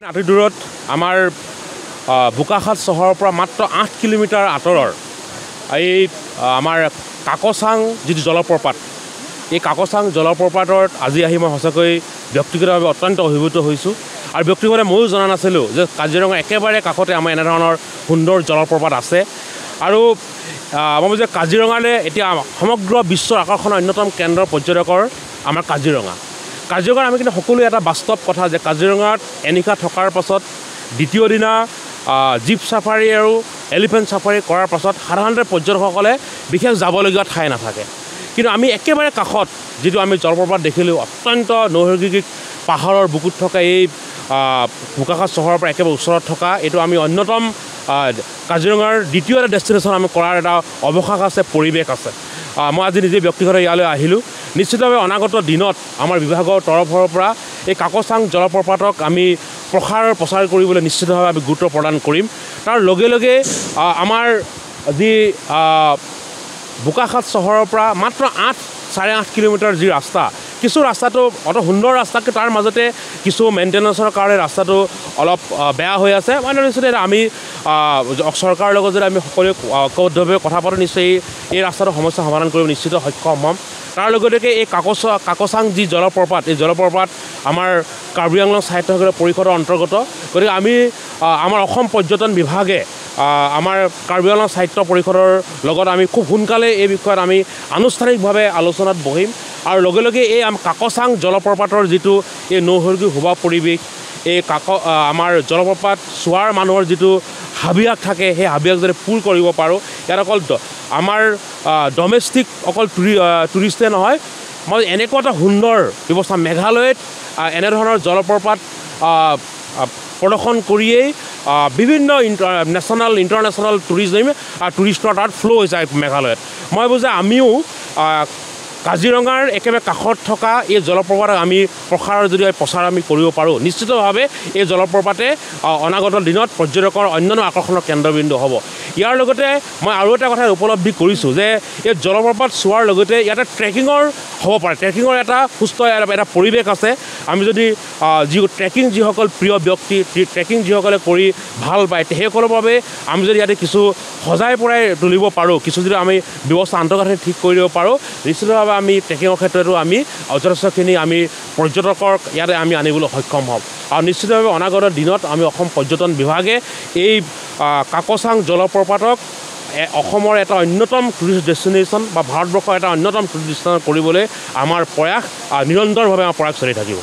আতি দূৰত আমাৰ বোকাখাত চহৰৰ পৰা মাত্ৰ 8 কিলোমিটাৰ আঁতৰৰ এই আমাৰ কাকচাং যিটো জলপ্ৰপাত এই কাকচাং জলপ্ৰপাতত আজি আহি মই সঁচাকৈ ব্যক্তিগতভাৱে অত্যন্ত অভিভূত হৈছোঁ আৰু ব্যক্তিগতভাৱে ময়ো জনা নাছিলোঁ যে কাজিৰঙা একেবাৰে কাষতে আমাৰ এনেধৰণৰ সুন্দৰ জলপ্ৰপাত আছে আৰু মই যে কাজিৰঙালৈ এতিয়া সমগ্ৰ বিশ্বৰ আকৰ্ষণৰ অন্যতম কেন্দ্ৰ পৰ্যটকৰ আমাৰ কাজিৰঙাত আমি কিন্তু সকলোৱে এটা বাস্তৱ কথা যে কাজিৰঙাত এনিশা থকাৰ পাছত দ্বিতীয় দিনা জীপ চাফাৰী আৰু এলিফেণ্ট চাফাৰী কৰাৰ পাছত সাধাৰণতে পৰ্যটকসকলে বিশেষ যাবলগীয়া ঠাই নাথাকে কিন্তু আমি একেবাৰে কাষত যিটো আমি জলপ্ৰপাত দেখিলোঁ অত্যন্ত নৈসৰ্গিক পাহাৰৰ বুকুত থকা এই বোকাখাত চহৰৰ পৰা একেবাৰে ওচৰত থকা এইটো আমি অন্যতম কাজিৰঙাৰ দ্বিতীয় এটা ডেষ্টিনেশ্যন আমি কৰাৰ এটা অৱকাশ আছে পৰিৱেশ আছে মই আজি নিজে ব্যক্তিগত ইয়ালৈ আহিলোঁ নিশ্চিতভাৱে অনাগত দিনত আমাৰ বিভাগৰ তৰফৰ পৰা এই কাকচাং জলপ্ৰপাতক আমি প্ৰচাৰ কৰিবলৈ নিশ্চিতভাৱে আমি গুৰুত্ব প্ৰদান কৰিম তাৰ লগে লগে আমাৰ যি বোকাখাত চহৰৰ পৰা মাত্ৰ 8-8.5 কিলোমিটাৰ যি ৰাস্তা কিছু ৰাস্তাটো অত সুন্দৰ ৰাস্তাকে তাৰ মাজতে কিছু মেইনটেনেন্সৰ কাৰণে ৰাস্তাটো অলপ বেয়া হৈ আছে মই নিশ্চয় আমি চৰকাৰৰ লগত যদি আমি সকলোৱে ঐক্যবদ্ধভাৱে কথা পাতোঁ নিশ্চয় এই ৰাস্তাটোৰ সমস্যা সমাধান কৰিব নিশ্চিত সক্ষম হ'ম তাৰ লগতে এই কাকচাং যি জলপ্ৰপাত এই জলপ্ৰপাত আমাৰ কাৰ্বি আংলং সাহিত্য পৰিষদৰ অন্তৰ্গত গতিকে আমি আমাৰ অসম পৰ্যটন বিভাগে আমাৰ কাৰ্বি আংলং সাহিত্য পৰিষদৰ লগত আমি খুব সোনকালে এই বিষয়ত আমি আনুষ্ঠানিকভাৱে আলোচনাত বহিম আৰু লগে লগে এই কাকচাং জলপ্ৰপাতৰ যিটো এই নৈসৰ্গিক শোভা পৰিৱেশ এই আমাৰ জলপ্ৰপাত চোৱাৰ মানুহৰ যিটো হাবিয়াস থাকে সেই হাবিয়াস যদি পূৰ কৰিব পাৰোঁ ইয়াত অকল আমাৰ ডমেষ্টিক অকল টুৰিষ্টে নহয় মই এনেকুৱা এটা সুন্দৰ ব্যৱস্থা মেঘালয়ত এনেধৰণৰ জলপ্ৰপাত প্ৰদৰ্শন কৰিয়েই বিভিন্ন নেশ্যনেল ইণ্টাৰনেশ্যনেল টুৰিষ্টৰ তাত ফ্ল' হৈছে মেঘালয়ত মই বুজা আমিও কাজিৰঙাৰ একেবাৰে কাষত থকা এই জলপ্ৰপাতক আমি প্ৰচাৰ আমি কৰিব পাৰোঁ নিশ্চিতভাৱে এই জলপ্ৰপাতে অনাগত দিনত পৰ্যটকৰ অন্যান্য আকৰ্ষণৰ কেন্দ্ৰবিন্দু হ'ব ইয়াৰ লগতে মই আৰু এটা কথা উপলব্ধি কৰিছোঁ যে এই জলপ্ৰপাত চোৱাৰ লগতে ইয়াতে ট্ৰেকিঙৰ হ'ব পাৰে ট্ৰেকিঙৰ এটা সুস্থ এটা পৰিৱেশ আছে আমি যদি যিসকল প্ৰিয় ব্যক্তি ট্ৰেকিং যিসকলে কৰি ভাল পায় সেইসকলৰ বাবে আমি যদি ইয়াতে কিছু সজাই পৰাই তুলিব পাৰোঁ কিছু যদি আমি ব্যৱস্থা আন্তঃগাঁথনি ঠিক কৰি দিব পাৰোঁ নিশ্চিতভাৱে আমি ট্ৰেকিঙৰ ক্ষেত্ৰতো আমি যথেষ্টখিনি আমি পৰ্যটকৰ ইয়াতে আমি আনিবলৈ সক্ষম হ'ম আৰু নিশ্চিতভাৱে অনাগত দিনত আমি অসম পৰ্যটন বিভাগে এই কাকচাং জলপ্ৰপাতক অসমৰ এটা অন্যতম টুৰিষ্ট ডেষ্টিনেশ্যন বা ভাৰতবৰ্ষৰ এটা অন্যতম টুৰিষ্ট ডেষ্টিনেশ্যন কৰিবলৈ আমাৰ প্ৰয়াস নিৰন্তৰভাৱে আমাৰ প্ৰয়াস চলি থাকিব